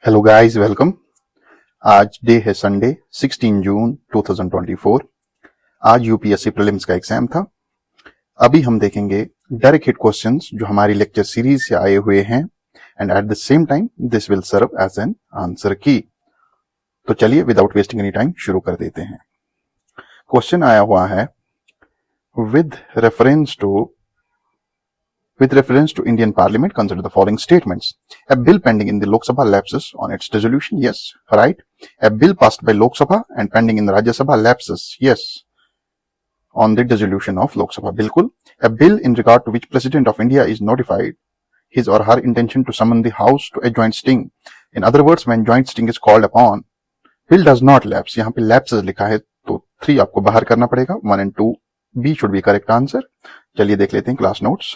Hello guys, welcome. आज day है Sunday 16 जून 2024। आज यूपीएससी प्रीलिम्स का एग्जाम था। अभी हम देखेंगे डायरेक्ट हिट क्वेश्चंस जो हमारी लेक्चर सीरीज से आए हुए हैं and at the same time this will serve as an answer की। तो चलिए विदाउट वेस्टिंग एनी टाइम शुरू कर देते हैं। क्वेश्चन आया हुआ है with reference to Indian Parliament, consider the following statements. A bill pending in the Lok Sabha lapses on its dissolution. Yes, right. A bill passed by Lok Sabha and pending in the Rajya Sabha lapses. Yes, on the dissolution of Lok Sabha. Bilkul. A bill in regard to which President of India is notified his or her intention to summon the House to a joint sitting. In other words, when joint sitting is called upon, bill does not lapse. यहाँ पे lapses लिखा है तो 3 आपको बाहर करना पड़ेगा। 1 and 2 B should be correct answer. चलिए देख लेते हैं क्लास नोट्स।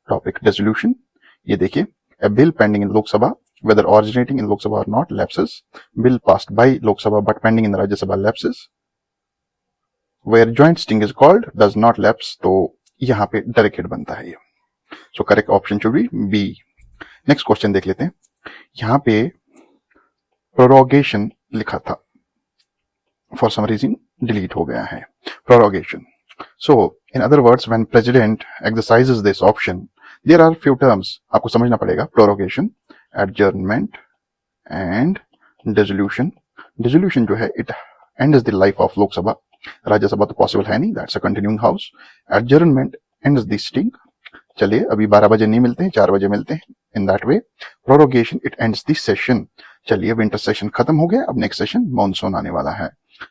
Topic dissolution. ये देखिए, a bill pending in Lok Sabha, whether originating in Lok Sabha or not, lapses. Bill passed by Lok Sabha but pending in the Rajya Sabha lapses. Where joint sitting is called does not lapse. तो यहाँ पे direct hit बनता है ये। So correct option should be B. Next question देख लेते हैं। यहाँ पे प्रोरोगेशन लिखा था, फॉर सम रीजन डिलीट हो गया है। Prorogation. So, in other words, when president exercises this option, there are few terms आपको समझना पड़ेगा। prorogation, adjournment and dissolution. Dissolution जो है it ends the life of Lok Sabha. राज्य सभा तो possible है नहीं, that's a continuing house. Adjournment ends the sitting. चलिए अभी 12 बजे नहीं मिलते हैं, 4 बजे मिलते हैं। In that way, prorogation it ends the session. चलिए विंटर सेशन खत्म हो गया, अब नेक्स्ट सेशन मॉनसून आने वाला है।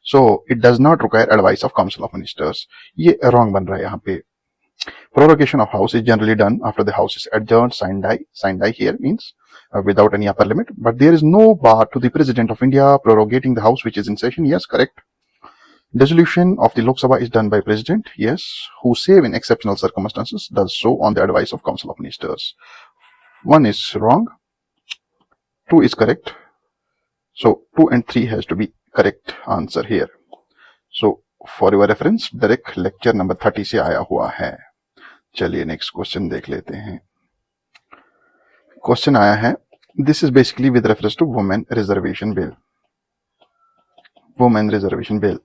So it does not require advice of Council of Ministers. ये wrong बन रहा है यहाँ पे। Prorogation of House is generally done after the House is adjourned, signed die. Signed die here means without any upper limit. But there is no bar to the President of India prorogating the House which is in session. Yes, correct. Dissolution of the Lok Sabha is done by President. Yes, who save in exceptional circumstances does so on the advice of Council of Ministers. 1 is wrong. 2 is correct. So 2 and 3 has to be correct answer here. So for your reference, direct lecture number 30 से आया हुआ है। चलिए next question देख लेते हैं। Question आया है, this is basically with reference to women reservation bill. Women reservation bill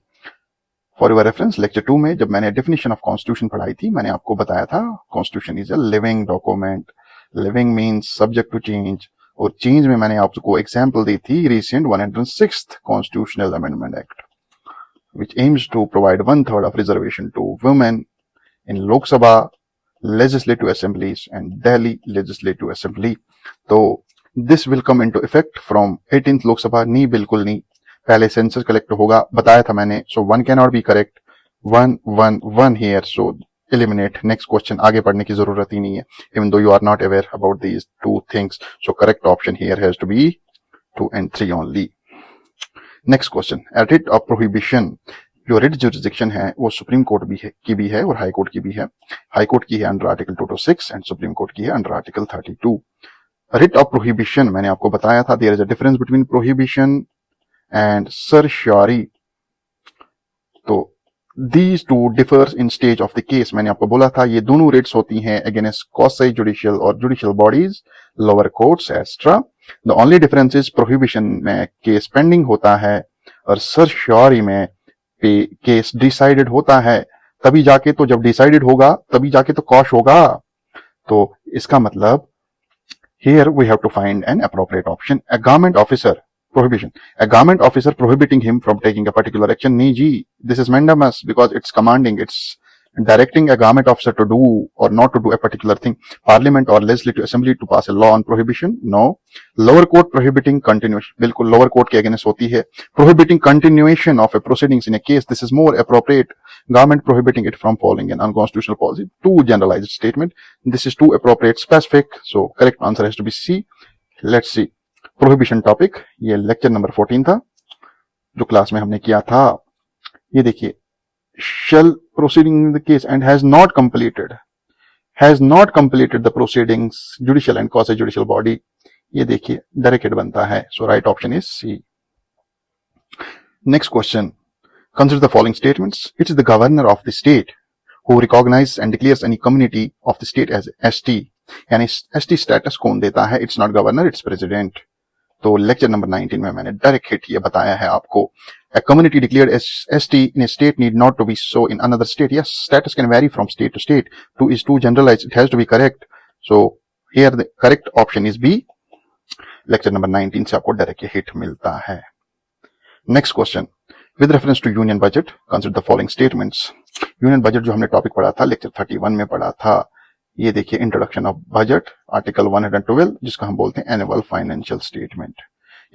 for your reference, lecture 2 में जब मैंने डेफिनेशन ऑफ कॉन्स्टिट्यूशन पढ़ाई थी, मैंने आपको बताया था constitution is a living document. Living means subject to change, और चेंज में मैंने आपको एग्जांपल दी थी recent 106th constitutional amendment act which aims to provide 1/3 of reservation to women in Lok Sabha, Legislative Assemblies and Delhi Legislative Assembly. तो this will come into effect from 18th लोक सभा। नहीं, बिल्कुल नहीं, पहले सेंसस कलेक्ट होगा, बताया था मैंने। So 1 cannot be correct. 1 1 1 here. So eliminate. Next question, आगे पढ़ने की जरूरत ही नहीं है, even though you are not aware about these 2 things. So correct option here has to be 2 and 3 only. Next question, a writ of prohibition. जो writ jurisdiction है वो supreme court की भी है और हाई कोर्ट की भी है। हाई कोर्ट की है under article 226 and supreme court की है under article 32। Writ of prohibition मैंने आपको बताया था, there is a difference between prohibition and certiorari. तो These two differs in stage of the case. मैंने आपको बोला था ये दोनों रिट्स होती हैं अगेंस्ट क्वासी जुडिशियल और judicial bodies, lower courts extra. The only difference is prohibition में केस पेंडिंग होता है और सर्शियरी में केस डिसाइडेड होता है। तभी जाके तो, जब डिसाइडेड होगा तभी जाके तो कॉश होगा। तो इसका मतलब here we have to find an appropriate option. A government officer prohibition, a government officer prohibiting him from taking a particular action. Nee ji, this is mandamus because it's commanding, it's directing a government officer to do or not to do a particular thing. Parliament or legislative assembly to pass a law on prohibition? No. Lower court prohibiting continuation, बिल्कुल lower court के against होती है। Prohibiting continuation of a proceedings in a case, this is more appropriate. Government prohibiting it from following an unconstitutional policy. Too generalized statement. This is too appropriate specific. So correct answer has to be C. Let's see. Prohibition topic, ये lecture number 14 था जो class में हमने किया था। ये देखिए, shall proceeding in the case and has not completed the proceedings judicial and quasi judicial body। ये देखिए डायरेक्ट हिट बनता है। So right option is C. Next question, consider the following statements. It is the governor of the state who recognizes and declares any community of the state as ST। यानी ST status कौन देता है? It's not governor, it's president. तो lecture number 19 में मैंने direct hit ये बताया है आपको, a community declared as ST in a state need not to be so in another state. Yes, status can vary from state to state. To is too generalized. It has to be correct. So here the correct option is B. Lecture number 19 से आपको direct hit मिलता है. Next question, with reference to union budget consider the following statements. Union budget जो हमने topic पढ़ा था lecture 31 में पढ़ा था, ये देखिए इंट्रोडक्शन ऑफ बजट आर्टिकल 112 जिसको हम बोलते हैं annual financial statement.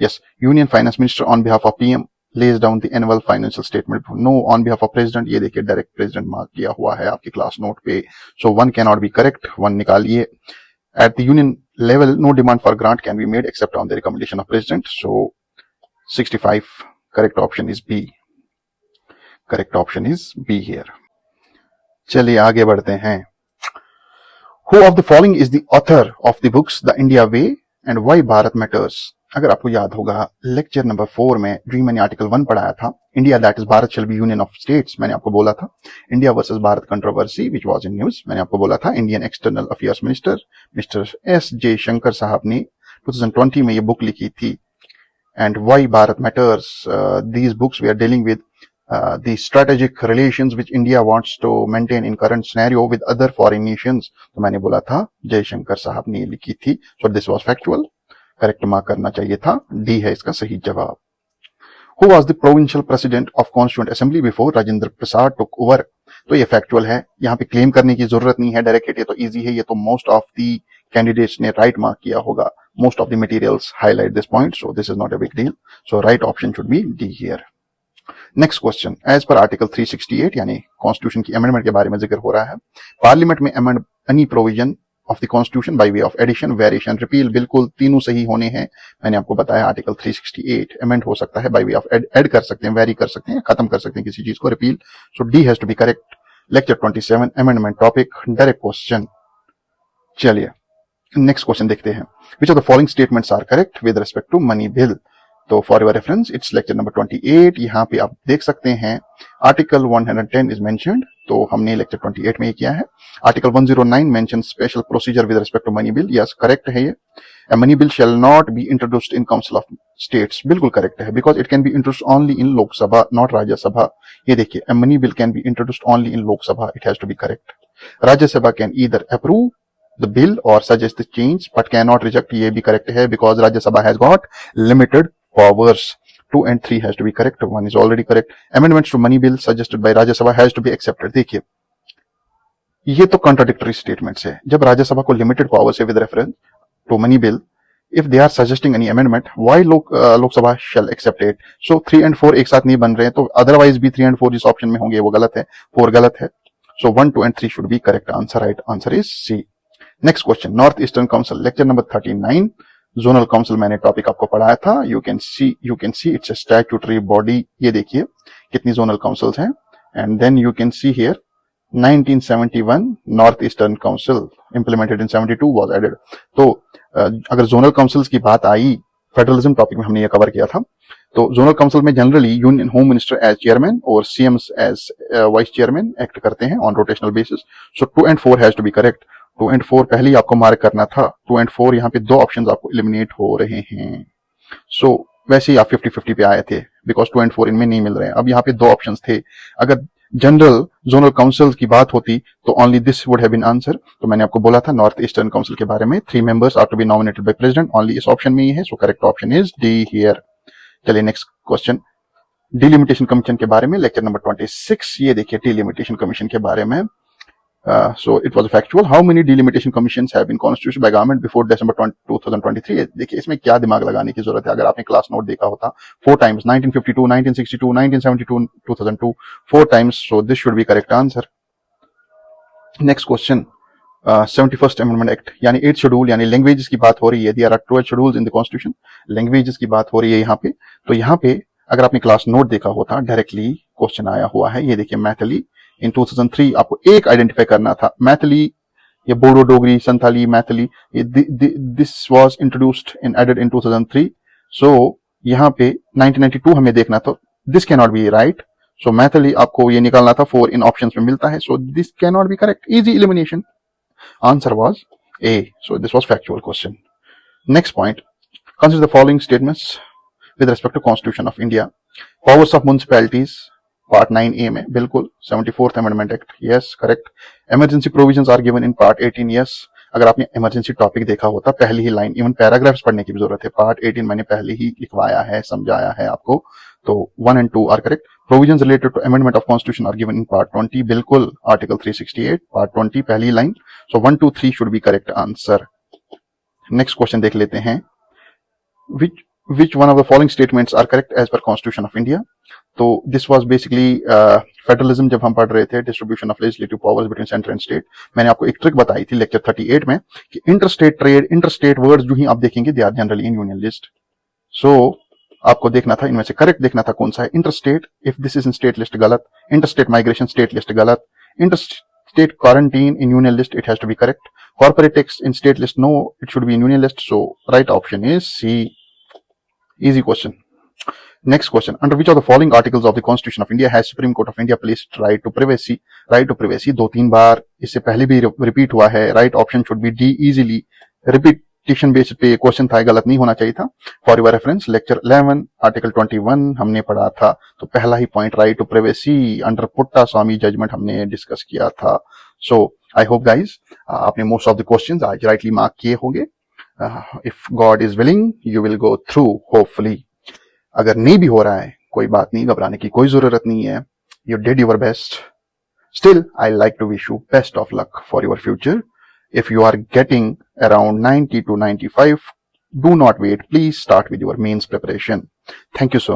Yes, union finance minister on behalf of PM lays down the annual financial statement. No on behalf of president, ये देखिए डायरेक्ट प्रेसिडेंट मार्क किया हुआ है आपके क्लास नोट पे. So one cannot be correct, one निकालिए. At the union level, no demand for grant can be made except on the recommendation of president. So 65, correct option is B. Correct option is B here. चलिए आगे बढ़ते हैं. Who of the following is the author of the books The India Way and Why Bharat Matters? अगर आपको याद होगा lecture number 4 में जो मैंने आर्टिकल 1 पढ़ाया था, India that is Bharat shall be union of states, मैंने आपको बोला था India versus Bharat controversy which was in news. मैंने आपको बोला था Indian external affairs minister mister S Jaishankar साहब ने 2020 में ये बुक लिखी थी. And why Bharat matters, these books we are dealing with the strategic relations which India wants to maintain in current scenario with other foreign nations. तो मैंने बोला था जयशंकर साहब ने लिखी थी. So this was factual. Correct mark करना चाहिए था. डी है इसका सही जवाब. Who was the provincial president of Constituent Assembly before Rajendra Prasad took over? तो ये फैक्चुअल है, यहाँ पे क्लेम करने की जरूरत नहीं है. डायरेक्ट हिट ये तो इजी है, ये तो मोस्ट ऑफ द कैंडिडेट्स ने राइट मार्क किया होगा. Most of the materials highlight this point, so this is not a big deal. So right option should be D here. Next question, as per article 368 यानी constitution की amendment के बारे में जिक्र हो रहा है. पार्लियामेंट में amend any provision of the constitution by way of addition, variation, repeal, बिल्कुल तीनों सही होने हैं. मैंने आपको बताया आर्टिकल 368 अमेंड हो सकता है बाय वे ऑफ ऐड कर सकते हैं, वेरी कर सकते हैं, खत्म कर सकते हैं किसी चीज को, repeal. So D has to be correct. Lecture 27 amendment topic, direct question. चलिए नेक्स्ट क्वेश्चन देखते हैं. Which of the following statements are correct with respect to money bill. तो for your reference it's lecture number 28. यहाँ पे आप देख सकते हैं आर्टिकल 110 इज मेंशन्ड, तो हमने लेक्चर 28 में ये किया है. Article 109 mention special procedure with respect to money bill. Yes correct है ये. A money bill shall not be introduced in Council of States. बिल्कुल करेक्ट है, because it can be introduced only in Lok Sabha, not Rajya Sabha. ये देखिए, a money bill can be introduced only in Lok Sabha. It has to be correct. Rajya Sabha can either approve the bill or suggest the change, but cannot reject. ये भी correct है, because Rajya Sabha has got limited powers. 2 and 3 has to be correct. 1 is already correct. Amendments to money bill suggested by Rajya Sabha has to be accepted. देखिए, ये तो contradictory statements है. जब राज्य सभा को लिमिटेड पावर्स है with reference to money bill, if they are suggesting any amendment, why लोक सभा shall accept it? So 3 and 4 एक साथ नहीं बन रहे हैं, तो otherwise भी 3 and 4 जिस ऑप्शन में होंगे वो गलत है, 4 गलत है. So 1, 2 and 3 should be correct answer. Right answer is C. Next question, North Eastern Council, lecture number 39. Zonal council मैंने टॉपिक आपको पढ़ाया था. You can see it's a statutory body. ये देखिए कितनी जोनल काउंसिल्स हैं. And then you can see here 1971 north eastern council implemented in 72 was added. तो अगर जोनल काउंसिल्स की बात आई, फेडरलिज्म टॉपिक में हमने ये कवर किया था. तो जोनल काउंसिल में generally union home minister as chairman और CMs as vice chairman act करते हैं on rotational basis. So 2 and 4 has to be correct. 2 and 4 पहले ही आपको मार्क करना था. 2 and 4 यहाँ पे 2 ऑप्शंस आपको एलिमिनेट हो रहे हैं. सो वैसे ही आप 50-50 पे आए थे, बिकॉज 2 and 4 इनमें नहीं मिल रहे हैं. अब यहाँ पे 2 ऑप्शंस थे. अगर जनरल जोनल काउंसिल की बात होती तो only this would have been answer. तो मैंने आपको बोला था नॉर्थ ईस्टर्न काउंसिल के बारे में, 3 members are to be nominated by president. Only इस ऑप्शन में ही है. So correct option is D here. चलिए नेक्स्ट क्वेश्चन, डिलिमिटेशन कमीशन के बारे में, लेक्चर नंबर 26. ये देखिए डिलिमिटेशन कमीशन के बारे में. So it was factual. How many delimitation commissions have been constituted by government before December 2023? देखिए इसमें क्या दिमाग लगाने की जरूरत है. अगर आपने क्लास नोट देखा होता, 4 times, 1952, 1962, 1972, 2002, 4 times. So this should be correct answer. Next question, 71st Amendment Act यानी 8th शेड्यूल यानी लैंग्वेजेस की बात हो रही है. There are 12 schedules in the Constitution. Languages की बात हो रही है यहाँ पे. तो यहाँ पे अगर आपने क्लास नोट देखा होता, डायरेक्टली क्वेश्चन आया हुआ है. ये देखिए मैथिली इन 2003 आपको एक आइडेंटिफाई करना था. मैथिली, ये Bodo, Dogri, Santhali, Maithili, this was introduced in added in 2003. So यहाँ पे 1992 हमें देखना, तो this can not be right. So Maithili आपको ये निकालना था. 4 इन ऑप्शंस में मिलता है. So this can not B correct. Easy elimination. Answer was a. So this was factual question. Next point, Consider the following statements with respect to Constitution of India. Powers of municipalities, Part 9A में बिल्कुल 74th Amendment Act, yes, correct. Emergency provisions are given in Part 18, yes. अगर आपने emergency topic देखा होता पहली ही line, even paragraphs पढ़ने की भी जरूरत है, पार्ट 18 मैंने पहले ही लिखवाया है, समझाया है आपको, तो 1 and 2 are correct. Provisions related to amendment of constitution are given in part 20, बिल्कुल आर्टिकल 368 पार्ट 20 पहली line. So 1, 2, 3 should be correct answer. Next question देख लेते हैं. Which one of the following statements are correct as per Constitution of India? तो this was basically federalism जब हम पढ़ रहे थे, distribution of legislative powers between centre and state. मैंने आपको एक ट्रिक बताई थी लेक्चर 38 में कि इंटरस्टेट ट्रेड, इंटरस्टेट वर्ड्स जो ही आप देखेंगे they are generally in union list. So आपको देखना था, इनमें से करेक्ट देखना था कौन सा है. Interstate, if this is in state list गलत. इंटरस्टेट माइग्रेशन स्टेट लिस्ट गलत. Interstate quarantine in union list, it has to be correct. Corporate tax in state list, no, it should be in union list. So right option is C. Easy question. Next question. Under which of the following articles of the Constitution of India has Supreme Court of India placed right to privacy? Right to privacy 2-3 बार इससे पहले भी repeat हुआ है. Right option should be D. Easily repetition base पे question था, गलत नहीं होना चाहिए था. For your reference lecture 11 article 21 हमने पढ़ा था, तो पहला ही point right to privacy under Puttaswamy judgment हमने डिस्कस किया था. सो आई होप गाइज आपने मोस्ट ऑफ द क्वेश्चंस आज राइटली मार्क किए होंगे. If God is willing, you will go through, hopefully. अगर नहीं भी हो रहा है, कोई बात नहीं, घबराने की कोई जरूरत नहीं है. You did your best. Still, I like to wish you best of luck for your future. If you are getting around 90 to 95, do not wait. Please start with your mains preparation. Thank you so much.